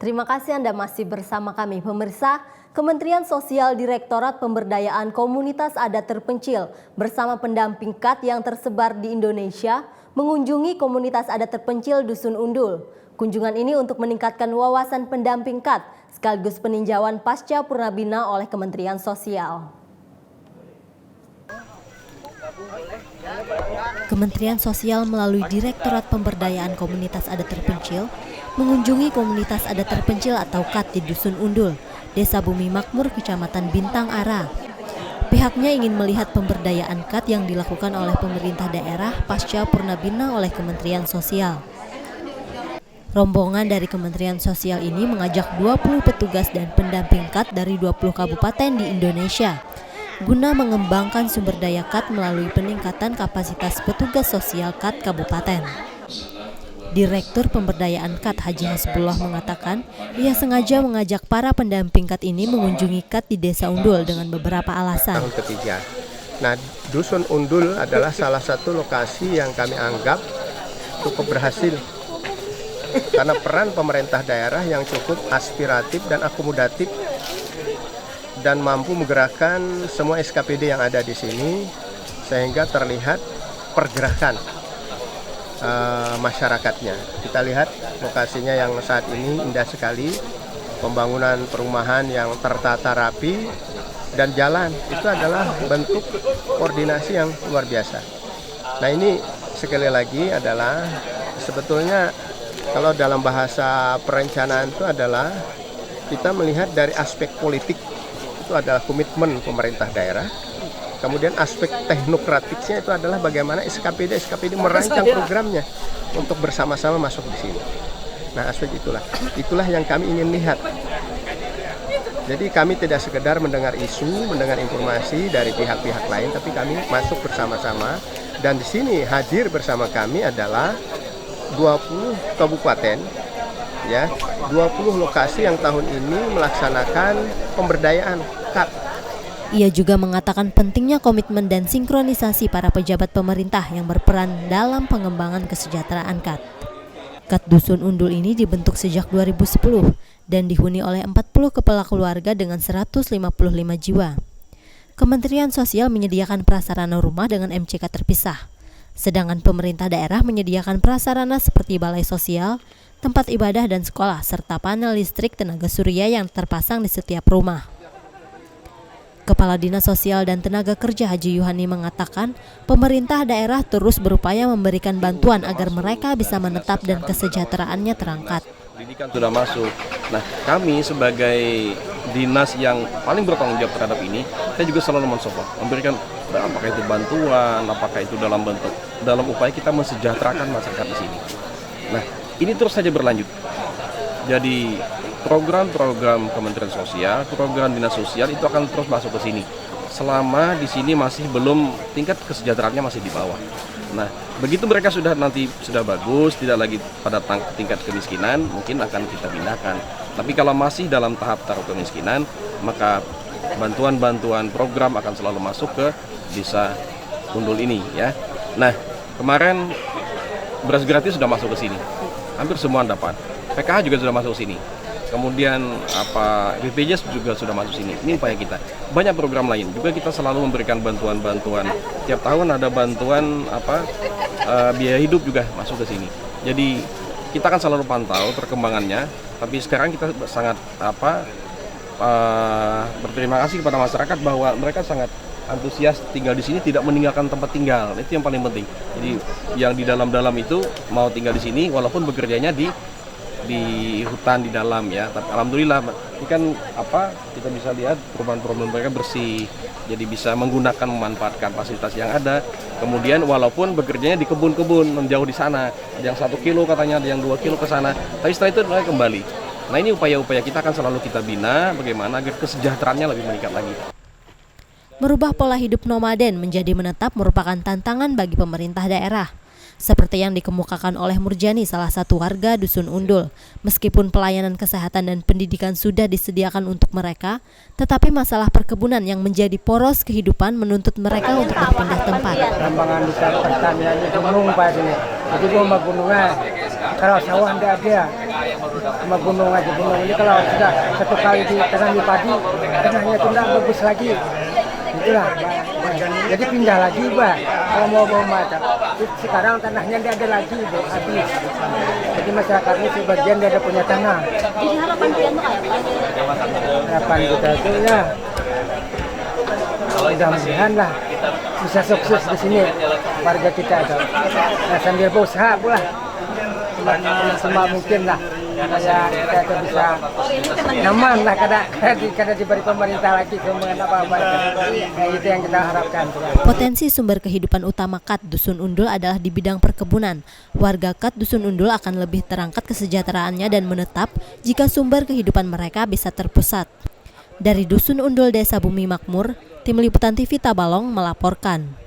Terima kasih Anda masih bersama kami, pemirsa. Kementerian Sosial Direktorat Pemberdayaan Komunitas Adat Terpencil bersama pendamping KAT yang tersebar di Indonesia mengunjungi komunitas adat terpencil Dusun Undul. Kunjungan ini untuk meningkatkan wawasan pendamping KAT sekaligus peninjauan pasca Purnabina oleh Kementerian Sosial. Kementerian Sosial melalui Direktorat Pemberdayaan Komunitas Adat Terpencil mengunjungi komunitas adat terpencil atau KAT di Dusun Undul, Desa Bumi Makmur, Kecamatan Bintang Ara. Pihaknya ingin melihat pemberdayaan KAT yang dilakukan oleh pemerintah daerah pasca Purnabina oleh Kementerian Sosial. Rombongan dari Kementerian Sosial ini mengajak 20 petugas dan pendamping KAT dari 20 kabupaten di Indonesia guna mengembangkan sumber daya KAT melalui peningkatan kapasitas petugas sosial KAT kabupaten. Direktur Pemberdayaan KAT Haji Hasbullah mengatakan, ia sengaja mengajak para pendamping KAT ini mengunjungi KAT di Desa Undul dengan beberapa alasan. Tahun ketiga. Nah, Dusun Undul adalah salah satu lokasi yang kami anggap cukup berhasil karena peran pemerintah daerah yang cukup aspiratif dan akomodatif dan mampu menggerakkan semua SKPD yang ada di sini sehingga terlihat pergerakan masyarakatnya. Kita lihat lokasinya yang saat ini indah sekali, pembangunan perumahan yang tertata rapi dan jalan itu adalah bentuk koordinasi yang luar biasa. Nah, ini sekali lagi adalah sebetulnya kalau dalam bahasa perencanaan itu adalah kita melihat dari aspek politik, itu adalah komitmen pemerintah daerah. Kemudian aspek teknokratiknya itu adalah bagaimana SKPD merancang programnya untuk bersama-sama masuk di sini. Nah, aspek itulah yang kami ingin lihat. Jadi kami tidak sekedar mendengar isu, mendengar informasi dari pihak-pihak lain, tapi kami masuk bersama-sama. Dan di sini hadir bersama kami adalah 20 kabupaten, ya, 20 lokasi yang tahun ini melaksanakan pemberdayaan KAT. Ia juga mengatakan pentingnya komitmen dan sinkronisasi para pejabat pemerintah yang berperan dalam pengembangan kesejahteraan KAT. KAT Dusun Undul ini dibentuk sejak 2010 dan dihuni oleh 40 kepala keluarga dengan 155 jiwa. Kementerian Sosial menyediakan prasarana rumah dengan MCK terpisah, sedangkan pemerintah daerah menyediakan prasarana seperti balai sosial, tempat ibadah dan sekolah, serta panel listrik tenaga surya yang terpasang di setiap rumah. Kepala Dinas Sosial dan Tenaga Kerja Haji Yuhani mengatakan, pemerintah daerah terus berupaya memberikan bantuan agar mereka bisa menetap dan kesejahteraannya terangkat. Pendidikan sudah masuk. Nah, kami sebagai dinas yang paling bertanggung jawab terhadap ini, kita juga selalu mensupport, memberikan apakah itu bantuan, apakah itu dalam upaya kita mensejahterakan masyarakat di sini. Nah, ini terus saja berlanjut. Jadi program-program Kementerian Sosial, program Dinas Sosial itu akan terus masuk ke sini. Selama di sini masih belum, tingkat kesejahteraannya masih di bawah. Nah, begitu mereka sudah bagus, tidak lagi pada tingkat kemiskinan, mungkin akan kita pindahkan. Tapi kalau masih dalam tahap kemiskinan, maka bantuan-bantuan program akan selalu masuk ke Desa Undul ini, ya. Nah, kemarin beras gratis sudah masuk ke sini. Hampir semua dapat. PKH juga sudah masuk sini. Kemudian BPJS juga sudah masuk sini. Ini upaya kita. Banyak program lain juga kita selalu memberikan bantuan-bantuan. Tiap tahun ada bantuan biaya hidup juga masuk ke sini. Jadi kita akan selalu pantau perkembangannya. Tapi sekarang kita sangat berterima kasih kepada masyarakat bahwa mereka sangat antusias tinggal di sini, tidak meninggalkan tempat tinggal. Itu yang paling penting. Jadi yang di dalam-dalam itu mau tinggal di sini walaupun bekerjanya di hutan di dalam, ya. Tapi alhamdulillah ini kan kita bisa lihat perubahan-perubahan mereka bersih, jadi bisa memanfaatkan fasilitas yang ada. Kemudian walaupun bekerjanya di kebun-kebun menjauh di sana, ada yang 1 kilo katanya, ada yang 2 kilo ke sana, tapi setelah itu mereka kembali. Nah, ini upaya-upaya kita akan selalu kita bina bagaimana agar kesejahteraannya lebih meningkat lagi. Merubah pola hidup nomaden menjadi menetap merupakan tantangan bagi pemerintah daerah. Seperti yang dikemukakan oleh Murjani, salah satu warga Dusun Undul. Meskipun pelayanan kesehatan dan pendidikan sudah disediakan untuk mereka, tetapi masalah perkebunan yang menjadi poros kehidupan menuntut mereka untuk berpindah tempat. Tambangan di pertanian itu gunung Pak sini. Jadi gua gunungnya Kalau sawah tidak ada, cuma gunung aja gunung. Ini kalau sudah satu kali ditanami padi, tanahnya itu tidak bagus lagi. Itulah, jadi pindah lagi, Pak. Kalau mau mata, sekarang tanahnya tidak ada lagi, Bu, habis. Jadi masyarakat ini sebagian dia ada punya tanah. Jadi harapan kalian tuh apa? Harapan kita itu ya, mudah-mudahan lah bisa sukses di sini warga kita itu. Nah, sambil berusaha pula, semua mungkin lah. Supaya kita itu bisa nyaman lah kada diberi pemerintah lagi kemudian apa-apa. Nah, itu yang kita harapkan. Potensi sumber kehidupan utama Kat Dusun Undul adalah di bidang perkebunan. Warga Kat Dusun Undul akan lebih terangkat kesejahteraannya dan menetap jika sumber kehidupan mereka bisa terpusat. Dari Dusun Undul Desa Bumi Makmur, Tim Liputan TV Tabalong melaporkan.